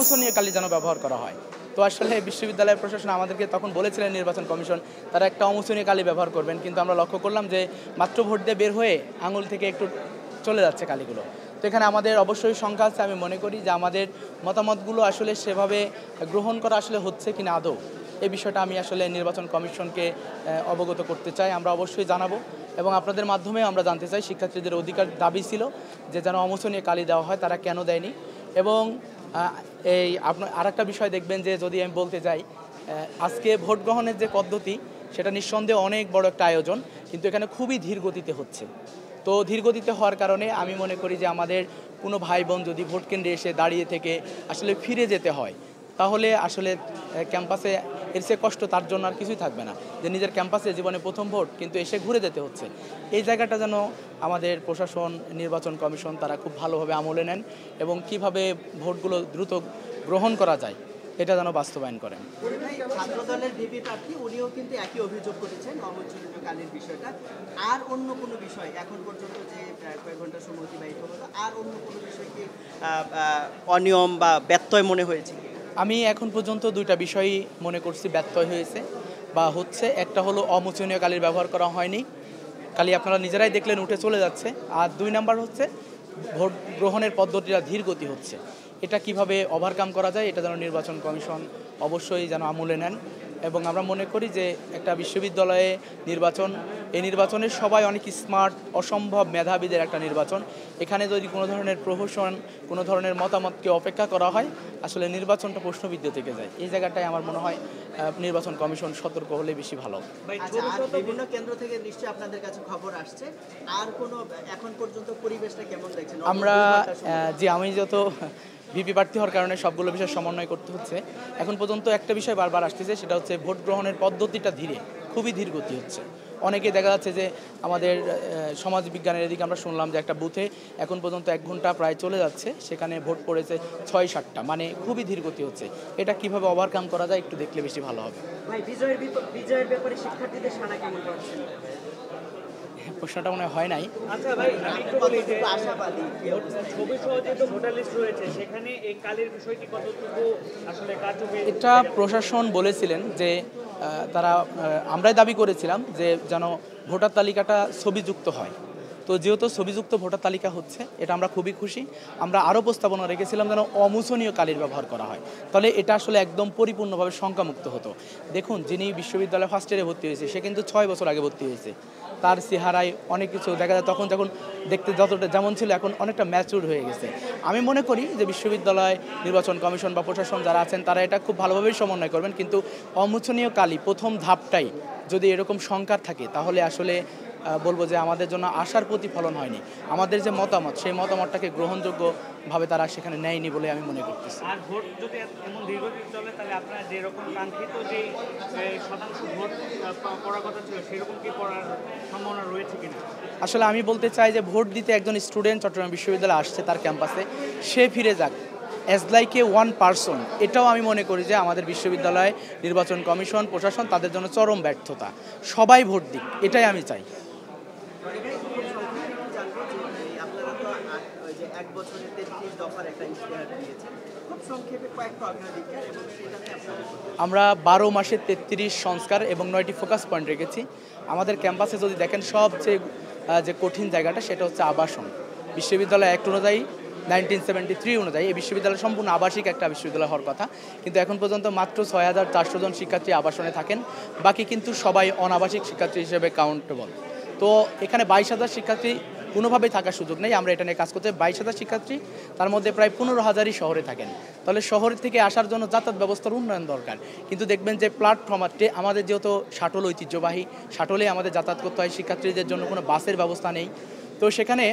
অমোসনীয় কালি যেন ব্যবহার করা হয়। তো আসলে বিশ্ববিদ্যালয় প্রশাসন আমাদেরকে তখন বলেছিলেন নির্বাচন কমিশন তারা একটা অমোসনীয় কালি ব্যবহার করবেন, কিন্তু আমরা লক্ষ্য করলাম যে মাত্র ভোট দিয়ে বের হয়ে আঙুল থেকে একটু চলে যাচ্ছে কালিগুলো। তো এখানে আমাদের অবশ্যই সংখ্যা আছে। আমি মনে করি যে আমাদের মতামতগুলো আসলে সেভাবে গ্রহণ করা আসলে হচ্ছে কিনা আদৌ, এই বিষয়টা আমি আসলে নির্বাচন কমিশনকে অবগত করতে চাই। আমরা অবশ্যই জানাবো এবং আপনাদের মাধ্যমে আমরা জানতে চাই শিক্ষার্থীদের অধিকার দাবি ছিল যে যেন অমোসনীয় কালি দেওয়া হয়, তারা কেন দেয়নি। এবং এই আপনার আরেকটা বিষয় দেখবেন যে যদি আমি বলতে যাই আজকে ভোট গ্রহণের যে পদ্ধতি সেটা নিঃসন্দেহে অনেক বড় একটা আয়োজন, কিন্তু এখানে খুবই ধীর গতিতে হচ্ছে। তো ধীর গতিতে হওয়ার কারণে আমি মনে করি যে আমাদের কোনো ভাই বোন যদি ভোট কেন্দ্রে এসে দাঁড়িয়ে থেকে আসলে ফিরে যেতে হয় তাহলে আসলে ক্যাম্পাসে এর চেয়ে কষ্ট তার জন্য আর কিছুই থাকবে না, যে নিজের ক্যাম্পাসে জীবনে প্রথম ভোট কিন্তু এসে ঘুরে যেতে হচ্ছে। এই জায়গাটা যেন আমাদের প্রশাসন, নির্বাচন কমিশন তারা খুব ভালোভাবে আমলে নেন এবং কিভাবে ভোটগুলো দ্রুত গ্রহণ করা যায় এটা যেন বাস্তবায়ন করেন। ছাত্রদলের ভিপি প্রার্থী উনিও কিন্তু একই অভিযোগ করেছেন অমোসনীয় কালির বিষয়টা। আর অন্য কোনো বিষয় এখন পর্যন্ত যে কয়েক ঘন্টা সময় অতিবাহিত হলো, আর অন্য কোনো বিষয় কি অনিয়ম বা ব্যত্যয় মনে হয়েছে? আমি এখন পর্যন্ত দুইটা বিষয়ই মনে করছি ব্যত্যয় হয়েছে বা হচ্ছে। একটা হলো অমোসনীয় কালির ব্যবহার করা হয়নি, কালি আপনারা নিজেরাই দেখলেন উঠে চলে যাচ্ছে। আর দুই নাম্বার হচ্ছে ভোট গ্রহণের পদ্ধতিটা ধীর গতি হচ্ছে। এটা কিভাবে ওভারকাম করা যায় এটা যেন নির্বাচন কমিশন অবশ্যই যেন আমলে নেন। এবং আমরা মনে করি যে একটা বিশ্ববিদ্যালয়ে নির্বাচন, এই নির্বাচনের সবাই অনেক স্মার্ট, অসম্ভব মেধাবীদের একটা নির্বাচন। এখানে যদি কোনো ধরনের প্রহসন, কোনো ধরনের মতামতকে অপেক্ষা করা হয় আসলে নির্বাচনটা প্রশ্নবিদ্ধ থেকে যায়। এই জায়গাটায় আমার মনে হয় নির্বাচন কমিশন সতর্ক হলে বেশি ভালো। বিভিন্ন কেন্দ্র থেকে নিশ্চয়ই আপনাদের কাছে খবর আসছে, আর কোনো এখন পর্যন্ত পরিবেশটা কেমন দেখছেন? আমরা আমি যত ভিপি প্রার্থী হওয়ার কারণে সবগুলো বিষয় সমন্বয় করতে হচ্ছে। এখন পর্যন্ত একটা বিষয় বারবার আসতেছে, সেটা হচ্ছে ভোট গ্রহণের পদ্ধতিটা খুবই ধীর গতি হচ্ছে। অনেকে দেখা যাচ্ছে যে আমাদের সমাজ বিজ্ঞানের এদিকে আমরা শুনলাম যে একটা বুথে এখন পর্যন্ত 1 ঘন্টা প্রায় চলে যাচ্ছে, সেখানে ভোট পড়েছে 6-7টা, মানে খুবই ধীর গতি হচ্ছে। এটা কিভাবে ওভারকাম করা যায় একটু দেখলে বেশি ভালো হবে। বিজয়ের ব্যাপারে শিক্ষার্থীদের সাড়া কেমন পাচ্ছেন? প্রশ্নটা মনে হয় নাই। আচ্ছা ভাই, আমি একটু বলি যে ছবি সহজে তো ভোটার লিস্ট রয়েছে, সেখানে এই কালির বিষয়টি কতটুকু আসলে কার্যকরী? এটা প্রশাসন বলেছিলেন যে তারা আমরাই দাবি করেছিলাম যে যেন ভোটার তালিকাটা ছবিযুক্ত হয়। তো যেহেতু ছবিযুক্ত ভোটার তালিকা হচ্ছে এটা আমরা খুবই খুশি। আমরা আরও প্রস্তাবনা রেখেছিলাম যেন অমোসনীয় কালির ব্যবহার করা হয়, তাহলে এটা আসলে একদম পরিপূর্ণভাবে শঙ্কামুক্ত হতো। দেখুন, যিনি বিশ্ববিদ্যালয়ে ফার্স্ট ইয়ারে ভর্তি হয়েছে সে কিন্তু 6 বছর আগে ভর্তি হয়েছে। তার চেহারায় অনেক কিছু দেখা যায়, তখন যখন দেখতে যতটা যেমন ছিল এখন অনেকটা ম্যাচিউর হয়ে গেছে। আমি মনে করি যে বিশ্ববিদ্যালয়, নির্বাচন কমিশন বা প্রশাসন যারা আছেন তারা এটা খুব ভালোভাবেই সমন্বয় করবেন, কিন্তু অমোসনীয় কালি প্রথম ধাপটাই যদি এরকম শঙ্কার থাকে তাহলে আসলে বলবো যে আমাদের জন্য আশার প্রতিফলন হয়নি। আমাদের যে মতামত সেই মতামতটাকে গ্রহণযোগ্যভাবে তারা সেখানে নেয়নি বলে আমি মনে করতেছি। আর ভোট যদি এমন দীর্ঘদিন চলে তাহলে আপনারা যেরকম কাঙ্ক্ষিত যে শতাংশ ভোট পড়ার কথা ছিল সেরকম কি পড়ার সম্ভাবনা রয়েছে কিনা? আসলে আমি বলতে চাই যে ভোট দিতে একজন স্টুডেন্ট চট্টগ্রাম বিশ্ববিদ্যালয়ে আসছে তার ক্যাম্পাসে, সে ফিরে যাক as like a one person. এটাও আমি মনে করি যে আমাদের বিশ্ববিদ্যালয়, নির্বাচন কমিশন, প্রশাসন তাদের জন্য চরম ব্যর্থতা। সবাই ভোট দিক, এটাই আমি চাই। আমরা 12 মাসে 33 সংস্কার এবং 9টি ফোকাস পয়েন্ট রেখেছি। আমাদের ক্যাম্পাসে যদি দেখেন সবচেয়ে যে কঠিন জায়গাটা সেটা হচ্ছে আবাসন। বিশ্ববিদ্যালয় অ্যাক্ট অনুযায়ী 1973 অনুযায়ী এই বিশ্ববিদ্যালয় সম্পূর্ণ আবাসিক একটা বিশ্ববিদ্যালয় হওয়ার কথা, কিন্তু এখন পর্যন্ত মাত্র 6400 জন শিক্ষার্থী আবাসনে থাকেন, বাকি কিন্তু সবাই অনাবাসিক শিক্ষার্থী হিসেবে কাউন্টেবল। তো এখানে 22,000 শিক্ষার্থী কোনোভাবেই থাকার সুযোগ নেই। আমরা এটা নিয়ে কাজ করতে 22,000 শিক্ষার্থী, তার মধ্যে প্রায় 15,000ই শহরে থাকেন। তাহলে শহর থেকে আসার জন্য যাতায়াত ব্যবস্থার উন্নয়ন দরকার। কিন্তু দেখবেন যে প্ল্যাটফর্ম আমাদের যেহেতু শাটল ঐতিহ্যবাহী, শাটলে আমাদের যাতায়াত করতে হয়, শিক্ষার্থীদের জন্য কোনো বাসের ব্যবস্থা নেই। তো সেখানে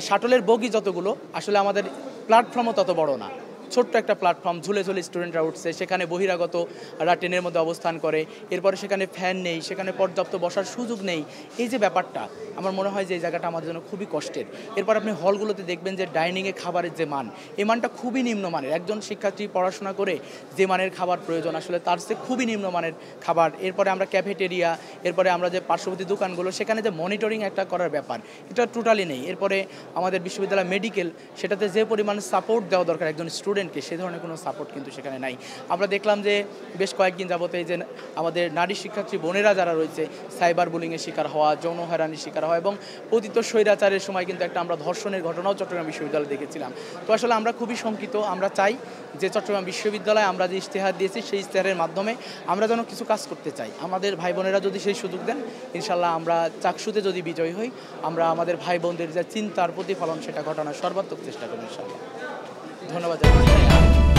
শাটলের বগি যতগুলো আসলে আমাদের প্ল্যাটফর্মও তত বড় না, ছোট্ট একটা প্ল্যাটফর্ম, ঝুলে ঝুলে স্টুডেন্টরা উঠছে, সেখানে বহিরাগতরা ট্রেনের মধ্যে অবস্থান করে, এরপরে সেখানে ফ্যান নেই, সেখানে পর্যাপ্ত বসার সুযোগ নেই। এই যে ব্যাপারটা আমার মনে হয় যে এই জায়গাটা আমাদের জন্য খুবই কষ্টের। এরপর আপনি হলগুলোতে দেখবেন যে ডাইনিংয়ে খাবারের যে মান, এই মানটা খুবই নিম্নমানের। একজন শিক্ষার্থী পড়াশোনা করে যে মানের খাবার প্রয়োজন আসলে তার চেয়ে খুবই নিম্নমানের খাবার। এরপরে আমরা ক্যাফেটেরিয়া, এরপরে আমরা যে পার্শ্ববর্তী দোকানগুলো সেখানে যে মনিটরিং একটা করার ব্যাপার এটা টোটালি নেই। এরপরে আমাদের বিশ্ববিদ্যালয় মেডিকেল, সেটাতে যে পরিমাণ সাপোর্ট দেওয়া দরকার একজন স্টুডেন্ট স্টুডেন্টকে সে ধরনের কোনো সাপোর্ট কিন্তু সেখানে নাই। আমরা দেখলাম যে বেশ কয়েকদিন যাবত এই যে আমাদের নারী শিক্ষার্থী বোনেরা যারা রয়েছে সাইবার বুলিংয়ের শিকার হওয়া, যৌন হয়রানির শিকার হওয়া এবং পতিত স্বৈরাচারের সময় কিন্তু একটা আমরা ধর্ষণের ঘটনাও চট্টগ্রাম বিশ্ববিদ্যালয়ে দেখেছিলাম। তো আসলে আমরা খুবই শঙ্কিত। আমরা চাই যে চট্টগ্রাম বিশ্ববিদ্যালয়ে আমরা যে ইশতেহার দিয়েছি সেই ইশতেহারের মাধ্যমে আমরা যেন কিছু কাজ করতে চাই। আমাদের ভাই বোনেরা যদি সেই সুযোগ দেন, ইনশাল্লাহ আমরা চাকসুতে যদি বিজয়ী হই, আমরা আমাদের ভাই বোনদের যে চিন্তার প্রতিফলন সেটা ঘটানোর সর্বাত্মক চেষ্টা করি ইনশাল্লাহ। ধন্যবাদ জানাচ্ছি।